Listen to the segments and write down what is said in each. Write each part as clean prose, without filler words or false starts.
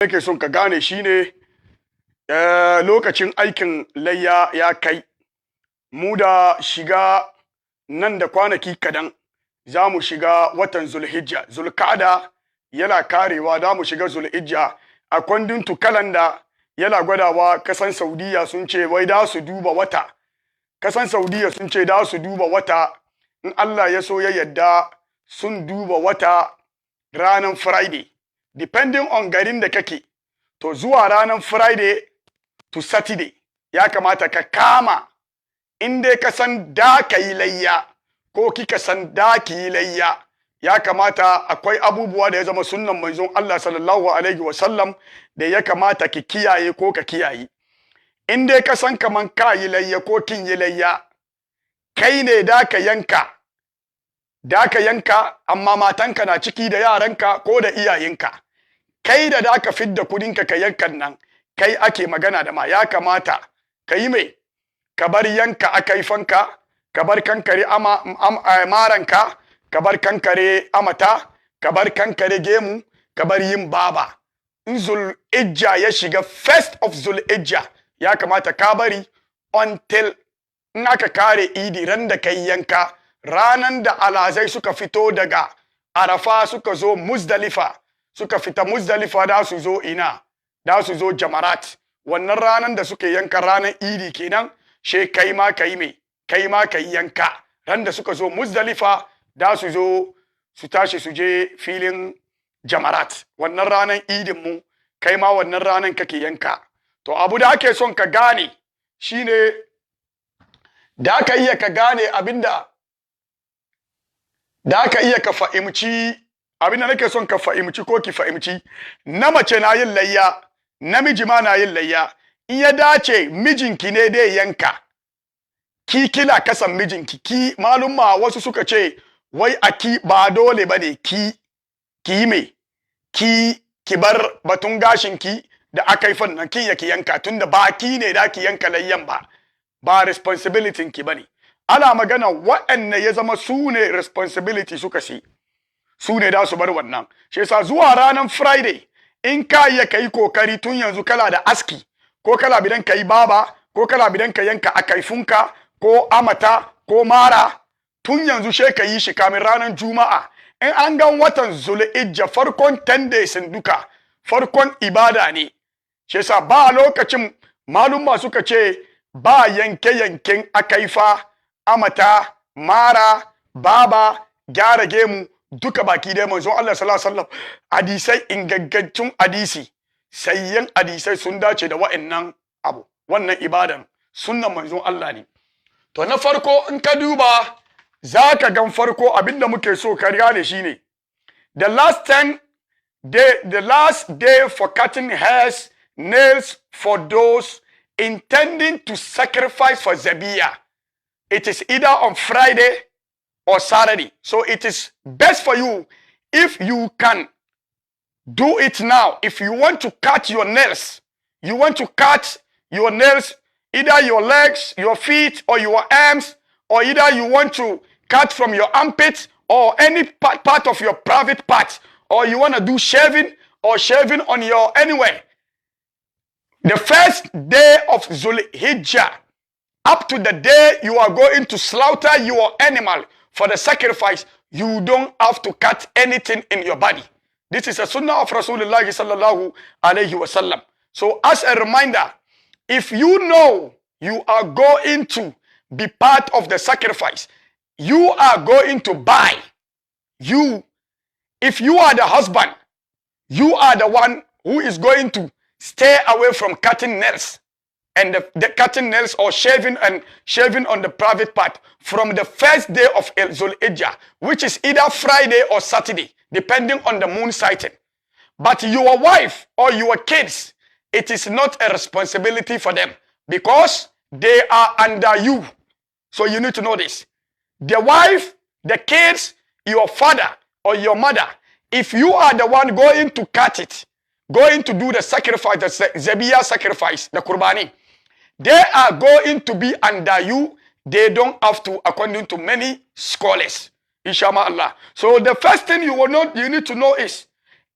nake son ka gane shine lokacin aikin layya ya kai mu da shiga nan da kwanaki kadan za mu shiga watan Zulhijja. Zulkada yana karewa za mu shiga Zulhijja. A kwandin kalanda yana gwadawa kasan Saudiya sun ce wai da su duba wata. Kasan Saudiya sun ce da su duba wata in Allah ya so ya yadda sun duba wata ranar Friday. Depending on garin da kake, to zuwa ranar Friday to Saturday ya kamata ka kama in dai ka san da ka yi layya ko kika san da ki yi layya, ya kamata akwai abubuwa da ya zama sunnan manzon Allah sallallahu alaihi wasallam da ya kamata ki kiyaye ko ka kiyaye. In dai ka san kaman ka yi layya ko kin yi layya, kai ne da ka yanka amma matanka na ciki da yaranka ko da iyayenka, kai da ka fidda kudinka ka yankan nan, kai ake magana da ma. Ya kamata ka yi mai, ka bar yanka akaifanka, ka bar kankare maranka, ka bar kankare amata, ka bar kankare gemu, ka bar yin baba. In Zulhijja ya shiga, first of Zulhijja, ya kamata ka bari until in aka kare idi ran da kai yanka, ranan da alazai suka fito daga Arafa suka zo Muzdalifa, suka fita Muzdalifa da su zo ina, da su zo Jamarat. Wannan ranan da suke yanka ranan idi kenan, she kai ma kai me, kai ma kai yanka. Ran da suka zo Muzdalifa da su zo su tashi su je filin Jamarat. Wannan ranan idin mu, kai ma wannan ranan kake yanka. To abu da ake son ka gane shine da ka iya ka gane abinda da ka iya ka fahimci abinda nake son ka fahimci ko ki fahimci. Na mace na yin layya, namiji ma na yin layya. In ya dace mijinki ne dai yanka, ki kila kasan mijinki, ki malumma wasu suka ce wai aki ba dole bane ki yi me, ki bar batun gashinki da aka yi fannan kin yaki yanka, tunda ba ki ne da ki yanka layyan ba responsibility ki bane. Ana magana waɗanne ya zama su ne responsibility suka si, su ne da su bar wannan. Shi yasa zuwa ranar Friday in ka yi kai kokari tun yanzu kala da aski, ko kala bidan ka yi baba, ko kala bidan ka yanka akaifunka ko amata ko mara, tun yanzu she ka yi shi kamin ranar Juma'a. In an gan watan Zulhijja farkon 10 days duka farkon ibada ne. Shi yasa ba lokacin malumma suka ce ba yanke-yanken akaifa, amata, mara, baba, gyara gemu, duka baki dai manzon Allah sallallahu alaihi wasallam hadisai ingantaccen hadisi, sayyan hadisai sun dace da wa'annan abu. Wannan ibadan sunnan manzon Allah ne. To na farko in ka duba zaka gan farko abinda muke so ka gane shine the last day for cutting hairs, nails for those intending to sacrifice for Zabiya. It is either on Friday or Saturday. So it is best for you if you can do it now. If you want to cut your nails, either your legs, your feet, or your arms, or either you want to cut from your armpit or any part of your private part, or you want to do shaving or shaving on your anywhere. The first day of Zulhijjah, up to the day you are going to slaughter your animal for the sacrifice, you don't have to cut anything in your body. This is a sunnah of Rasulullah sallallahu alayhi wasallam. So as a reminder, if you know you are going to be part of the sacrifice, you are going to buy. If you are the husband, you are the one who is going to stay away from cutting nails and the cutting nails or shaving on the private part from the first day of Zulhijjah, which is either Friday or Saturday, depending on the moon sighting. But your wife or your kids, it is not a responsibility for them because they are under you. So you need to know this. The wife, the kids, your father or your mother, if you are the one going to cut it, going to do the sacrifice, the Zabiya sacrifice, the Qurbani, they are going to be under you. They don't have to, according to many scholars. Inshallah. So the first thing you need to know is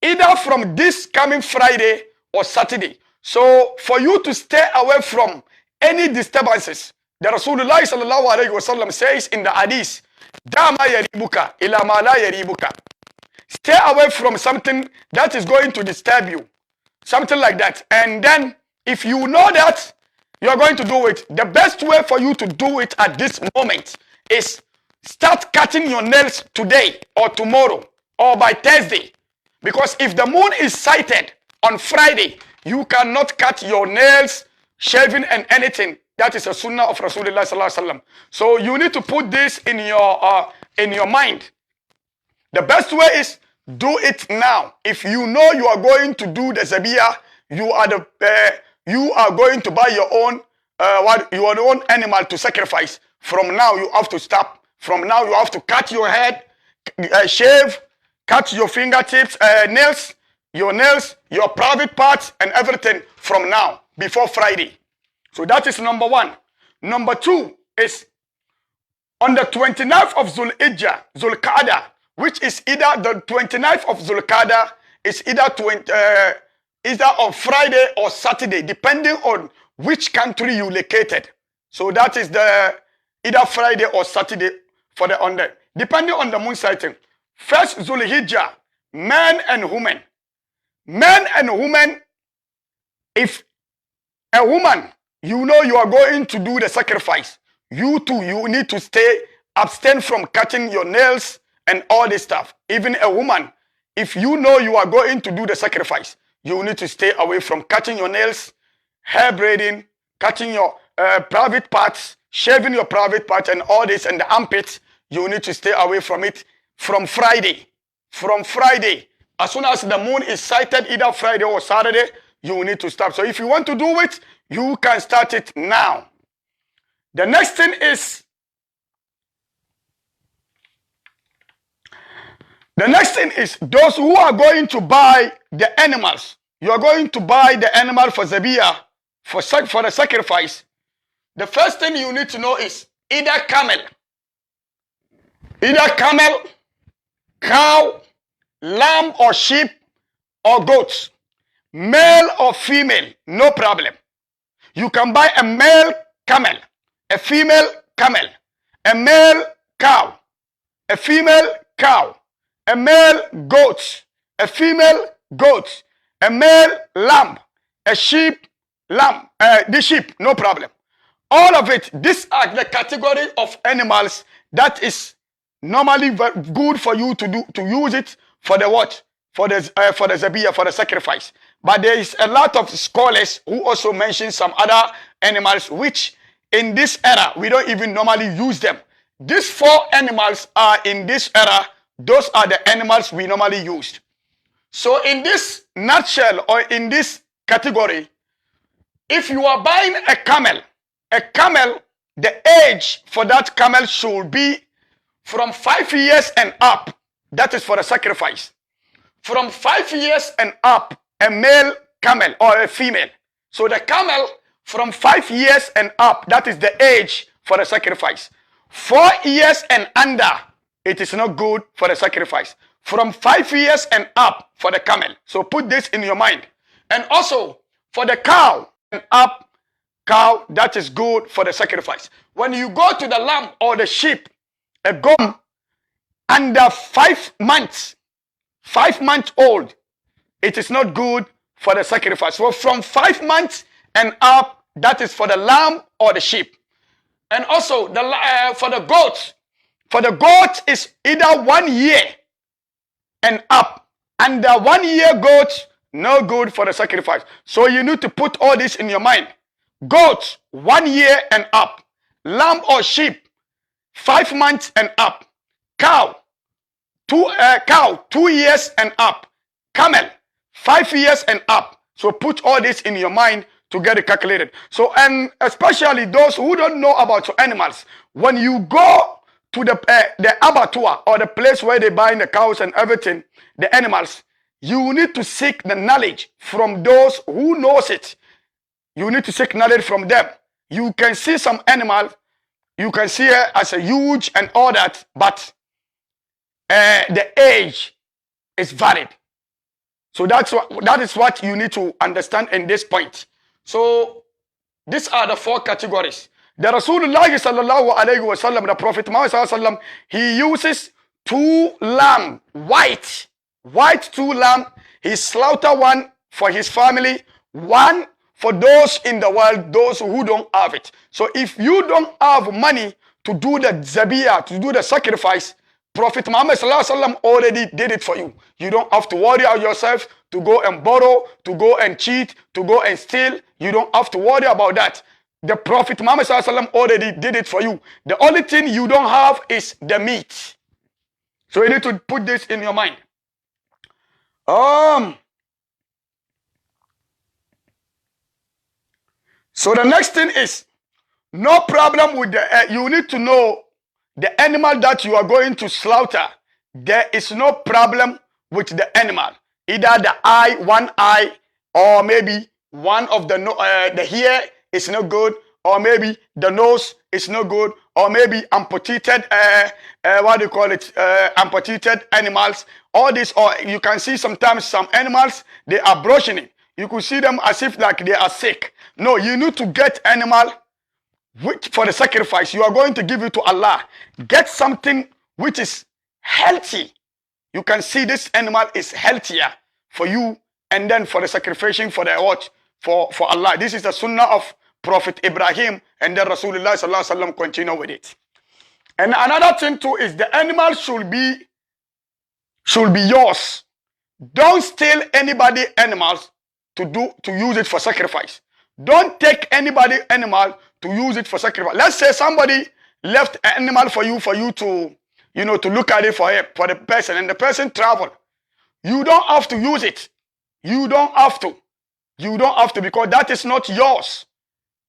either from this coming Friday or Saturday. So for you to stay away from any disturbances, the Rasulullah sallallahu alayhi wasallam says in the hadith, Dama yaribuka ila ma la yaribuka. Stay away from something that is going to disturb you. Something like that. And then if you know that you're going to do it, the best way for you to do it at this moment is start cutting your nails today or tomorrow or by Thursday. Because if the moon is sighted on Friday, you cannot cut your nails, shaving and anything. That is a sunnah of Rasulullah sallallahu alaihi wasallam. So you need to put this in your mind. The best way is do it now. If you know you are going to do the zabiyah, you are going to buy your own your own animal to sacrifice. From now you have to stop. From now you have to cut your head, shave, cut your fingertips, nails, your private parts and everything from now before Friday. So that is number one. Number two is on the 29th of Zulhija, Zulqa'dah, which is either the 29th of Zulqa'dah is either on Friday or Saturday, depending on which country you located. So that is the either Friday or Saturday for the under, depending on the moon sighting. First Zulhija, men and women. Men and women, if a woman, you know you are going to do the sacrifice, you too, you need to abstain from cutting your nails and all this stuff. Even a woman, if you know you are going to do the sacrifice, you need to stay away from cutting your nails, hair braiding, cutting your private parts, shaving your private parts and all this, and the armpits. You need to stay away from it from Friday. From Friday. As soon as the moon is sighted, either Friday or Saturday, you need to stop. So if you want to do it, you can start it now. The next thing is, those who are going to buy the animals. You are going to buy the animal for zabiyah, for the sacrifice. The first thing you need to know is either camel, cow, lamb or sheep or goats, male or female, no problem. You can buy a male camel, a female camel, a male cow, a female cow, a male goat, a female goat, a male lamb, a sheep lamb, the sheep, no problem. All of it, these are the category of animals that is normally good for you to use it for the what? For the zabiyah, for the sacrifice. But there is a lot of scholars who also mention some other animals which in this era we don't even normally use them. These four animals are in this era. Those are the animals we normally used. So in this nutshell or in this category, if you are buying a camel, the age for that camel should be from 5 years and up. That is for the sacrifice. From 5 years and up, a male camel or a female. So the camel from 5 years and up, that is the age for the sacrifice. 4 years and under, it is not good for the sacrifice. From 5 years and up for the camel. So put this in your mind. And also for the cow and up, cow, that is good for the sacrifice. When you go to the lamb or the sheep, a goat under 5 months, 5 months old, it is not good for the sacrifice. So from 5 months and up, that is for the lamb or the sheep. And also for the goat is either 1 year and up. Under 1 year goat, no good for the sacrifice. So you need to put all this in your mind. Goat, 1 year and up. Lamb or sheep, 5 months and up. Cow, 2 years and up. Camel, 5 years and up. So put all this in your mind to get it calculated. So, and especially those who don't know about animals, when you go to the abattoir or the place where they buy the cows and everything, the animals, you need to seek the knowledge from those who knows it. You need to seek knowledge from them. You can see some animal, you can see it as a huge and all that, but the age is varied. So that is what you need to understand in this point. So these are the 4 categories. The Rasulullah sallallahu alayhi wasallam, the Prophet Muhammad sallallahu alayhi wasallam, he uses 2 lamb, white 2 lamb. He slaughter 1 for his family, 1 for those in the world, those who don't have it. So if you don't have money to do the zabiyah, to do the sacrifice, Prophet Muhammad sallallahu alaihi wasallam already did it for you. You don't have to worry about yourself to go and borrow, to go and cheat, to go and steal. You don't have to worry about that. The Prophet Muhammad sallallahu alaihi wasallam already did it for you. The only thing you don't have is the meat. So you need to put this in your mind. So the next thing is, no problem with the, you need to know the animal that you are going to slaughter. There is no problem with the animal. Either the eye, 1 eye, or maybe one of the hair is not good, or maybe the nose is not good, or maybe amputated, amputated animals. All this, or you can see sometimes some animals, they are brushing. You could see them as if like they are sick. No, you need to get animal which for the sacrifice. You are going to give it to Allah. Get something which is healthy. You can see this animal is healthier for you, and then for the sacrificing for the what? For Allah. This is the sunnah of Prophet Ibrahim, and then Rasulullah sallallahu alaihi wasallam continue with it. And another thing too is the animal should be yours. Don't steal anybody animals to use it for sacrifice. Don't take anybody animal to use it for sacrifice. Let's say somebody left an animal for you to, to look at it for the person, and the person traveled. You don't have to use it. You don't have to. You don't have to, because that is not yours.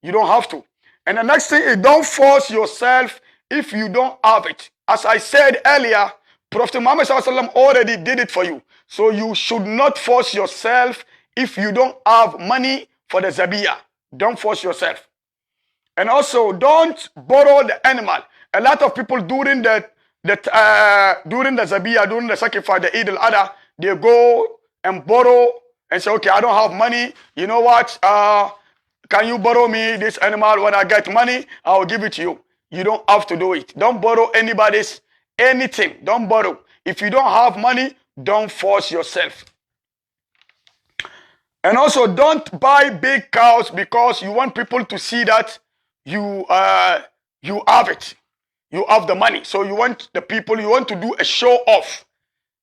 You don't have to. And the next thing is, don't force yourself if you don't have it. As I said earlier, Prophet Muhammad already did it for you. So you should not force yourself if you don't have money for the zabiyah. Don't force yourself. And also, don't borrow the animal. A lot of people during the zabiyah, during the sacrifice, the Eid al-Adha, they go and borrow and say, okay, I don't have money. You know what? Can you borrow me this animal? When I get money, I will give it to you. You don't have to do it. Don't borrow anybody's anything. Don't borrow. If you don't have money, don't force yourself. And also, don't buy big cows because you want people to see that you have it. You have the money. So you want the people, you want to do a show off.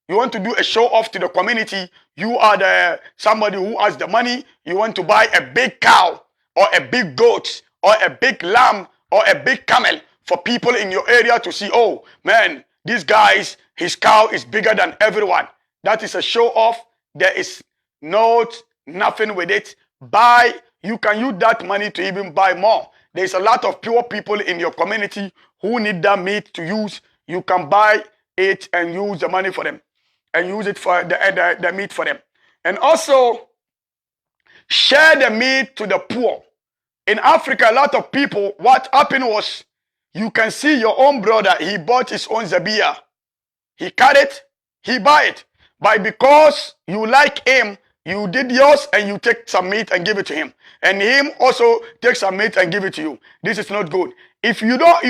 You want to do a show off to the community. You are somebody who has the money. You want to buy a big cow or a big goat or a big lamb or a big camel for people in your area to see, oh man, this guy's, his cow is bigger than everyone. That is a show off. There is nothing with it. You can use that money to even buy more. There's a lot of poor people in your community who need that meat to use. You can buy it and use the money for them, and use it for the meat for them. And also, share the meat to the poor. In Africa, a lot of people, what happened was, you can see your own brother, he bought his own zabiyah. He cut it, he buy it. But because you like him, you did yours and you take some meat and give it to him. And him also take some meat and give it to you. This is not good. If you don't,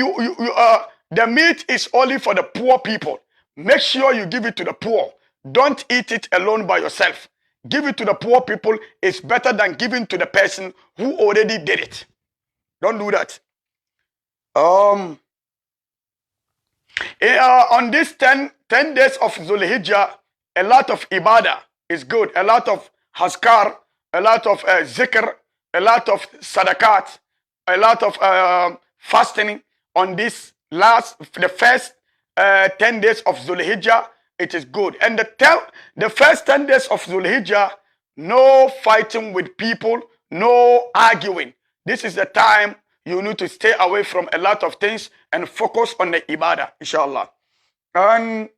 the meat is only for the poor people. Make sure you give it to the poor. Don't eat it alone by yourself. Give it to the poor people. It's better than giving to the person who already did it. Don't do that. On these 10 days of Zulhija, a lot of ibadah is good. A lot of hazkar, a lot of zikr, a lot of sadaqat, a lot of fasting on the first 10 days of Zulhijjah. It is good. And the first 10 days of Zulhijjah, no fighting with people, no arguing. This is the time you need to stay away from a lot of things and focus on the ibadah, inshallah. And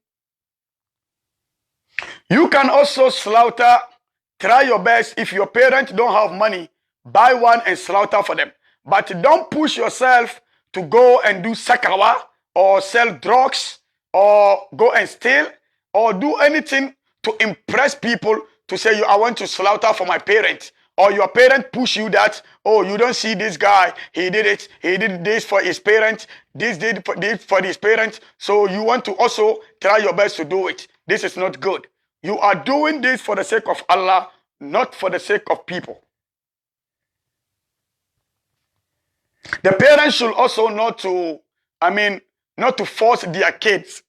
you can also slaughter. Try your best. If your parents don't have money, buy one and slaughter for them. But don't push yourself to go and do sakawa or sell drugs or go and steal or do anything to impress people to say I want to slaughter for my parents, or your parent push you that, oh, you don't see this guy, he did this for his parents, this for his parents, so you want to also try your best to do it. This is not good. You are doing this for the sake of Allah, not for the sake of people. The parents should also not to force their kids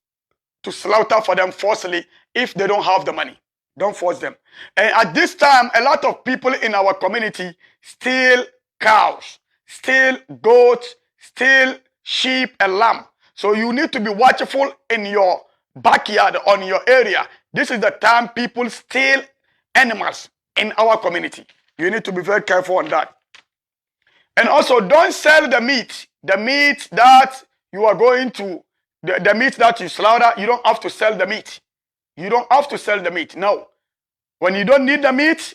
to slaughter for them forcibly if they don't have the money. Don't force them. And at this time, a lot of people in our community steal cows, steal goats, steal sheep and lamb. So you need to be watchful in your backyard, on your area. This is the time people steal animals in our community. You need to be very careful on that. And also, don't sell the meat. The meat that you are going to, the meat that you slaughter, you don't have to sell the meat. You don't have to sell the meat. No. When you don't need the meat,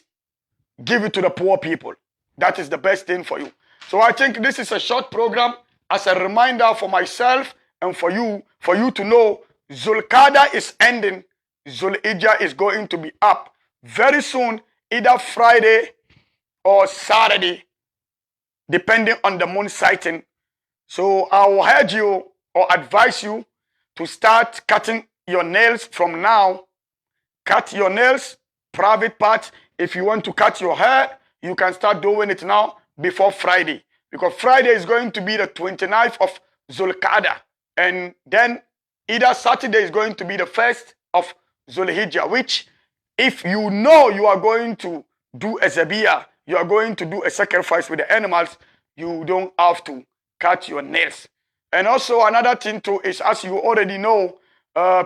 give it to the poor people. That is the best thing for you. So I think this is a short program as a reminder for myself and for you to know Zulhija is ending. Zulhija is going to be up very soon, either Friday or Saturday, depending on the moon sighting. So I will urge you or advise you to start cutting your nails from now. Cut your nails, private parts. If you want to cut your hair, you can start doing it now before Friday. Because Friday is going to be the 29th of Zulhija. And then either Saturday is going to be the 1st of Zulhija, which if you know you are going to do a zabiyah, you are going to do a sacrifice with the animals, you don't have to cut your nails. And also another thing too is, as you already know,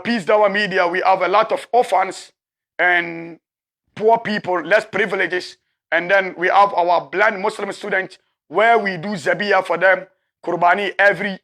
Peace Dawa Media, we have a lot of orphans and poor people, less privileges. And then we have our blind Muslim students where we do zabiyah for them, Qurbani every